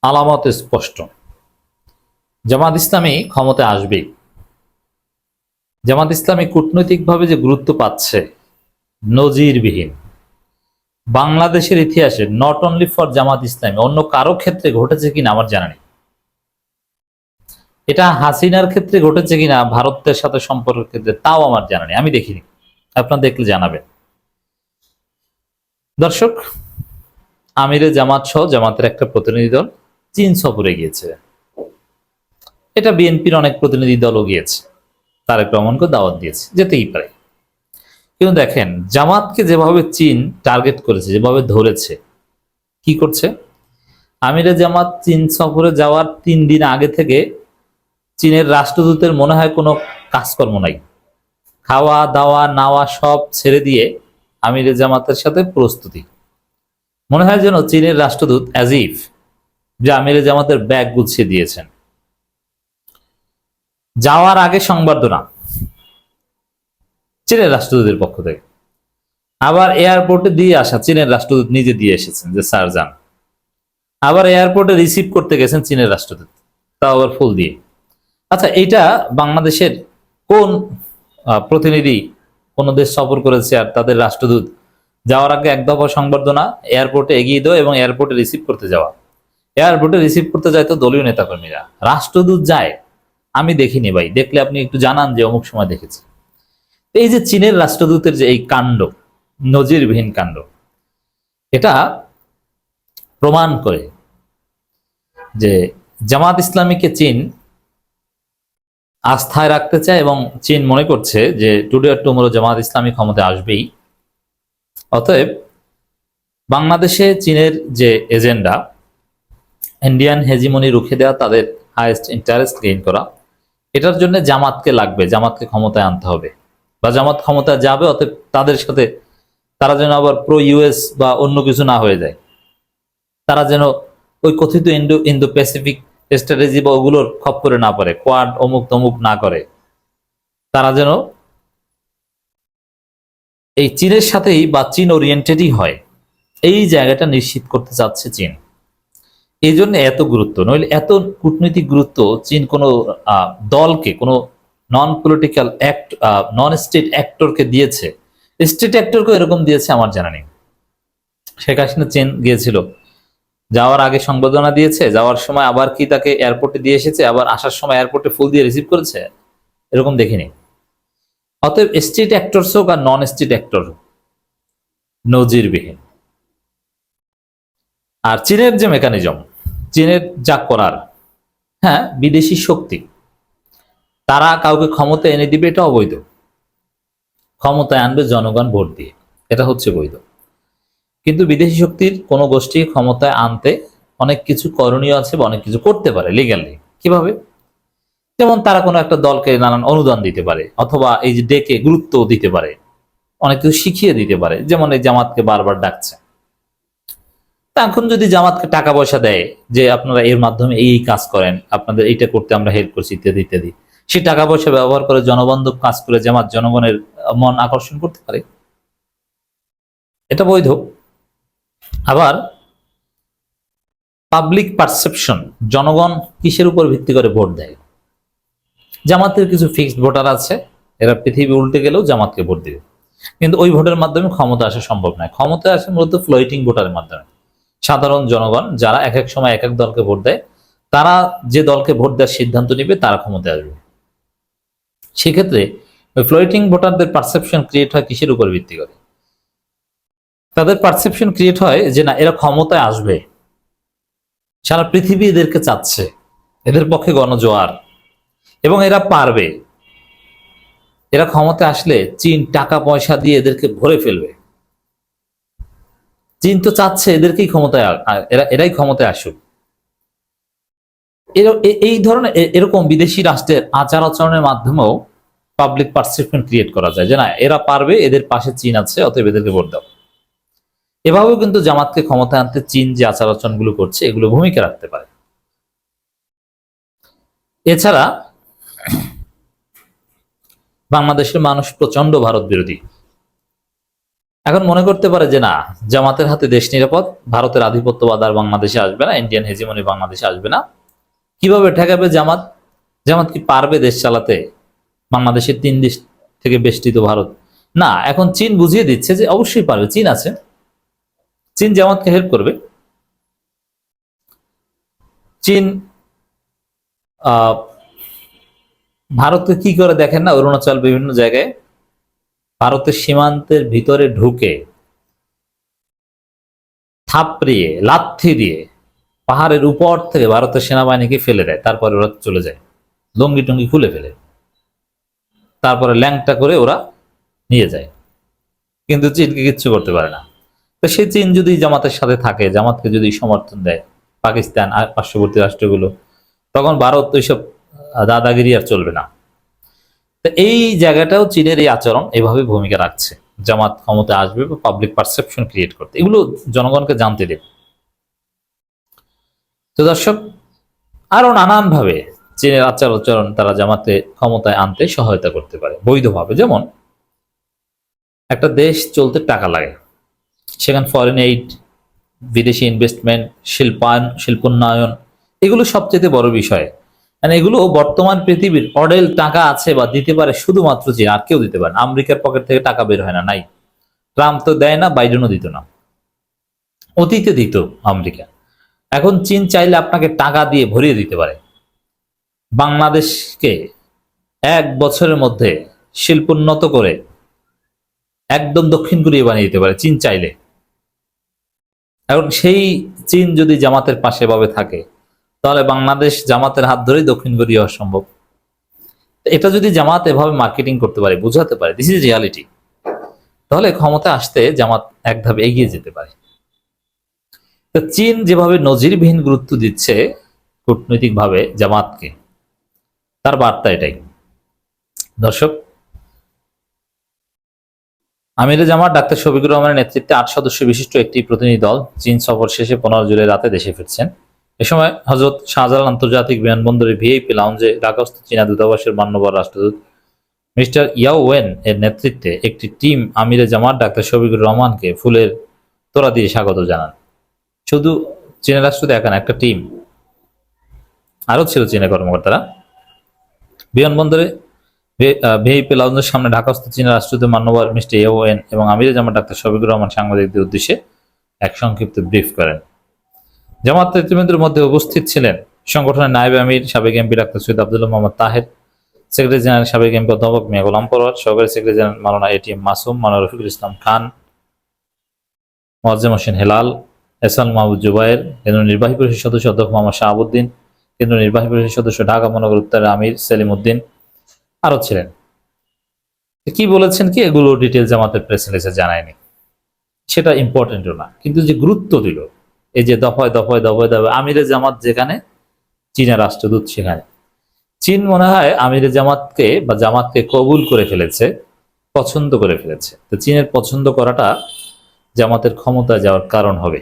আলামত স্পষ্ট। জামাত ইসলামী ক্ষমতায় আসবেই। জামাত ইসলামী কূটনৈতিকভাবে যে গুরুত্ব পাচ্ছে নজিরবিহীন। বাংলাদেশের ইতিহাসে not only for Jamaat Islami, অন্য কারো ক্ষেত্রে ঘটেছে কিনা আমার জানা নেই। এটা হাসিনার ক্ষেত্রে ঘটেছে কিনা, ভারতের সাথে সম্পর্কের ক্ষেত্রে, তাও আমার জানা নেই, আমি দেখিনি। আপনার দেখলে জানাবেন। দর্শক, আমিরে জামাত সহ জামাতের একটা প্রতিনিধি দল চীন সফরে গিয়েছে। এটা বিএনপির অনেক প্রতিনিধি দলও গিয়েছে, তারেক রহমানকে দাওয়াত দিয়েছে, যেতেই পারে। কিন্তু দেখেন, জামাতকে যেভাবে চীন টার্গেট করেছে, যেভাবে ধরেছে, কি করছে, আমিরে জামাত চীন সফরে যাওয়ার 3 দিন আগে থেকে চীনের রাষ্ট্রদূতের মনে হয় কোনো কাজকর্ম নাই, খাওয়া দাওয়া নাওয়া সব ছেড়ে দিয়ে আমিরে জামাতের সাথে প্রস্তুতি। মনে হয় যেন চীনের রাষ্ট্রদূত অ্যাজ ইফ যে আমিরে জামাতের ব্যাগ গুছিয়ে দিয়েছেন। যাওয়ার আগে সংবর্ধনা চীনের রাষ্ট্রদূতের পক্ষ থেকে, আবার এয়ারপোর্টে দিয়ে আসা চীনের রাষ্ট্রদূত নিজে দিয়ে এসেছেন যে স্যার যান। আবার এয়ারপোর্টে রিসিভ করতে গেছেন চীনের রাষ্ট্রদূত, তাও আবার ফুল দিয়ে। আচ্ছা, এইটা বাংলাদেশের কোন প্রতিনিধি কোন দেশ সফর করেছে আর তাদের রাষ্ট্রদূত যাওয়ার আগে এক দফা সংবর্ধনা, এয়ারপোর্টে এগিয়ে দেওয়া এবং এয়ারপোর্টে রিসিভ করতে যাওয়া। এয়ারপোর্টে রিসিভ করতে যায় তো দলীয় নেতাকর্মীরা, রাষ্ট্রদূত যায় আমি দেখিনি ভাই, দেখলে আপনি একটু জানান যে অমুক সময় দেখেছি। এই যে চীনের রাষ্ট্রদূতের যে এই কাণ্ড, নজিরবিহীন কাণ্ড, এটা প্রমাণ করে যে জামাত ইসলামীকে চীন আস্থায় রাখতে চায় এবং চীন মনে করছে যে টুডে আর টুমরো জামাত ইসলামী ক্ষমতায় আসবেই। অতএব বাংলাদেশে চীনের যে এজেন্ডা, ইন্ডিয়ান হেজিমনি রুখে দেওয়া, তাদের হাইয়েস্ট ইন্টারেস্ট গেইন করা, এটার জন্য জামাতকে লাগবে, জামাতকে ক্ষমতায় আনতে হবে বা জামাত ক্ষমতায় যাবে। অতএব তাদের সাথে তারা যেন আবার প্রো ইউএস বা অন্য কিছু না হয়ে যায়, তারা যেন ওই কথিত ইন্দো প্যাসিফিক স্ট্র্যাটেজি বা ওগুলোর খপ করে না পারে, কোয়াড অমুক তমুক না করে, তারা যেন এই চীনের সাথেই বা চীন ওরিয়েন্টেডই হয়, এই জায়গাটা নিশ্চিত করতে চাচ্ছে চীন। এই জন্য এত গুরুত্ব, নইলে এত কূটনৈতিক গুরুত্ব চীন কোনো দলকে, কোনো non political act, non state অ্যাক্টরকে দিয়েছে। স্টেট অ্যাক্টরকে এরকম দিয়েছে আমার জানা নেই। শেখ হাসিনা চীন গিয়েছিল, যাওয়ার আগে সংবর্ধনা দিয়েছে, যাওয়ার সময় আবার কি তাকে এয়ারপোর্টে দিয়ে এসেছে, আবার আসার সময় এয়ারপোর্টে ফুল দিয়ে রিসিভ করেছে, এরকম দেখিনি। অতএব স্টেট অ্যাক্টরস হোক আর নন স্টেট অ্যাক্টর হোক, নজিরবিহীন। আর চীনের যে মেকানিজম, চীনের যা করার, হ্যাঁ বিদেশি শক্তি, তারা কাউকে ক্ষমতায় এনে দিবে, এটা অবৈধ। ক্ষমতায় আনবে জনগণ ভোট দিয়ে, এটা হচ্ছে বৈধ। কিন্তু বিদেশি শক্তির কোনো গোষ্ঠী ক্ষমতায় আনতে অনেক কিছু করণীয় আছে বা অনেক কিছু করতে পারে লিগ্যালি। কিভাবে? যেমন তারা কোনো একটা দলকে নানান অনুদান দিতে পারে, অথবা এই যে ডেকে গুরুত্ব দিতে পারে, অনেক কিছু শিখিয়ে দিতে পারে। যেমন এই জামাতকে বারবার ডাকছে, তা এখন যদি জামাতকে টাকা পয়সা দেয় যে আপনারা এর মাধ্যমে এই কাজ করেন, আপনাদের এইটা করতে আমরা হেল্প করছি, ইত্যাদি ইত্যাদি, সেই টাকা পয়সা ব্যবহার করে জনবান্ধব কাজ করে জামাত জনগণের মন আকর্ষণ করতে পারে, এটা বৈধ। আবার পাবলিক পারসেপশন, জনগণ কিসের উপর ভিত্তি করে ভোট দেয়? জামাতের কিছু ফিক্সড ভোটার আছে, এরা পৃথিবী উল্টে গেলেও জামাতকে ভোট দিবে, কিন্তু ওই ভোটের মাধ্যমে ক্ষমতা আসা সম্ভব নয়। ক্ষমতা আসে মূলত ফ্লোটিং ভোটারের মাধ্যমে। সাধারণ জনগণ যারা এক এক সময় এক এক দলকে ভোট দেয়, তারা যে দলকে ভোট দেওয়ার সিদ্ধান্ত নিবে তারা ক্ষমতায় আসবে। সেক্ষেত্রে ওই ফ্লোটিং ভোটারদের পারসেপশন ক্রিয়েট হয় কিসের উপর ভিত্তি করে? তাদের পারসেপশন ক্রিয়েট হয় যে না, এরা ক্ষমতায় আসবে, সারা পৃথিবী এদেরকে চাচ্ছে, এদের পক্ষে গণজোয়ার, এবং এরা পারবে। এরা ক্ষমতায় আসলে চীন টাকা পয়সা দিয়ে এদেরকে ভরে ফেলবে। চীন তো চাচ্ছে এদেরকেই ক্ষমতায়, এরাই ক্ষমতায় আসুক। এই ধরনের এরকম বিদেশি রাষ্ট্রের আচার আচরণের মাধ্যমেও পাবলিক পারসেপশন ক্রিয়েট করা যায় যে না, এরা পারবে, এদের পাশে চীন আছে, অতএব এদেরকে ভোট দাও। এভাবেও কিন্তু জামাতকে ক্ষমতায় আনতে চীন যে আচার আচরণগুলো করছে, এগুলো ভূমিকা রাখতে পারে। এছাড়া বাংলাদেশের মানুষ প্রচন্ড ভারত বিরোধী। এখন মনে করতে পারে যে না, জামাতের হাতে দেশ নিরাপদ, ভারতের আধিপত্যবাদ আর বাংলাদেশে আসবে না, ইন্ডিয়ান হেজিমনি বাংলাদেশে আসবে না। কিভাবে ঠেকাবে জামাত? জামাত কি পারবে দেশ চালাতে? বাংলাদেশের 3 দেশ থেকে বেষ্টিত ভারত না। এখন চীন বুঝিয়ে দিচ্ছে যে অবশ্যই পারবে, চীন আছে, চীন জামাতকে হেল্প করবে। চীন আহ ভারতকে কি করে দেখেন না, অরুণাচল বিভিন্ন জায়গায় ভারতের সীমান্তের ভিতরে ঢুকে থাপড়িয়ে লাথি দিয়ে পাহাড়ের উপর থেকে ভারতের সেনাবাহিনীকে ফেলে দেয়, তারপরে ওরা চলে যায়, লঙ্গি টঙ্গি খুলে ফেলে, তারপরে ল্যাংটা করে ওরা নিয়ে যায়, কিন্তু চীনকে কিচ্ছু করতে পারে না। তো সেই চীন যদি জামাতের সাথে থাকে, জামাতকে যদি সমর্থন দেয় পাকিস্তান আর পার্শ্ববর্তী রাষ্ট্রগুলো, তখন ভারত ওইসব দাদাগিরি আর চলবে না। তো এই জায়গাটাও চীনের এই আচরণ এভাবে ভূমিকা রাখছে, জামাত ক্ষমতা আসবে বা পাবলিক পারসেপশন ক্রিয়েট করতে, এগুলো জনগণকে জানতে দেবে। তো দর্শক, আরো নানান ভাবে চীনের আচার আচরণ তারা জামাতে ক্ষমতায় আনতে সহায়তা করতে পারে বৈধভাবে। যেমন একটা দেশ চলতে টাকা লাগে, সেখানে ফরেন এইড, বিদেশি ইনভেস্টমেন্ট, শিল্পোন্নয়ন, এগুলো সবচেয়ে বড় বিষয়। মানে এগুলো বর্তমান পৃথিবীর অডেল টাকা আছে বা দিতে পারে শুধুমাত্র চীন, আর কেউ দিতে পারে না। আমেরিকার পকেট থেকে টাকা বের হয় না, নাই। ট্রাম্প তো দেয় না, বাইডেনও দিত না, অতীতে দিত আমেরিকা। এখন চীন চাইলে আপনাকে টাকা দিয়ে ভরিয়ে দিতে পারে। বাংলাদেশকে 1 বছরের মধ্যে শিল্পোন্নত করে একদম দক্ষিণ কোরিয়া বানিয়ে দিতে পারে চীন চাইলে। এখন সেই চীন যদি জামাতের পাশে ভাবে থাকে, তাহলে বাংলাদেশ জামাতের হাত ধরেই দক্ষিণ কোরিয়া হওয়া সম্ভব। এটা যদি জামাত এভাবে মার্কেটিং করতে পারে, বোঝাতে পারে দিস ইজ রিয়ালিটি, তাহলে ক্ষমতা আসতে জামাত এক ধাপ এগিয়ে যেতে পারে। তো চীন যেভাবে নজিরবিহীন গুরুত্ব দিচ্ছে কূটনৈতিকভাবে জামাতকে, তার বার্তা এটাই। দর্শক, আমিরে জামাত ডাক্তার শফিকুর রহমানের নেতৃত্বে 8 সদস্য বিশিষ্ট একটি প্রতিনিধি দল চীন সফর শেষে 15 জুলাই রাতে দেশে ফিরছেন। এ সময় হযরত শাহজালাল আন্তর্জাতিক বিমানবন্দরে ভিআইপি লাউঞ্জে ঢাকাস্থ চীনা দূতাবাসের মান্যবর রাষ্ট্রদূত মিস্টার ইয়াও ওয়েন এর নেতৃত্বে একটি টিম আমিরে জামাত ডাক্তার শফিকুর রহমানকে ফুলের তোড়া দিয়ে স্বাগত জানান। শুধু চীনের রাষ্ট্রদূত একা না, একটা টিম আরো ছিল চীনের কর্মকর্তারা। বিমানবন্দরে ভিআইপি লাউঞ্জের সামনে ঢাকাস্থ চীনের রাষ্ট্রদূত মান্যবর মিস্টার ইয়াও ওয়েন এবং আমিরে জামাত ডাক্তার শফিকুর রহমান সাংবাদিকদের উদ্দেশ্যে এক সংক্ষিপ্ত ব্রিফ করেন। জামাত নেতৃবৃন্দের মধ্যে উপস্থিত ছিলেন সংগঠনের নায়েব আমির সাবেক MP doctor Syed Abdullah Mohammad Taher, secretary general সাবেক এমপি অধ্যাপক মিয়া গোলাম পরোয়ার, সহকারী সেক্রেটারি জেনারেল মাওলানা এটিএম মাসুম, মাওলানা রফিকুল ইসলাম খান, মোয়াজ্জেম হোসেন হেলাল, এহসান মাহমুদ জুবায়ের, কেন্দ্রীয় নির্বাহী পরিষদ সদস্য অধ্যক্ষ মোহাম্মদ শাহাবুদ্দিন, কেন্দ্রীয় নির্বাহী পরিষদ সদস্য ঢাকা মহানগর উত্তরের আমির সেলিম উদ্দিন আরো ছিলেন। কি বলেছেন কি, এগুলো ডিটেল জামাতের প্রেস রিলিজে জানায়নি, সেটা ইম্পর্টেন্টও না, কিন্তু যে গুরুত্ব দিল, এই যে দফায় দফায় দফায় দফায় আমিরে জামাত যেখানে, চীনের রাষ্ট্রদূত সেখানে। চীন মনে হয় আমিরে জামাতকে বা জামাতকে কবুল করে ফেলেছে, পছন্দ করে ফেলেছে। তো চীনের পছন্দ করাটা জামাতের ক্ষমতা যাওয়ার কারণ হবে।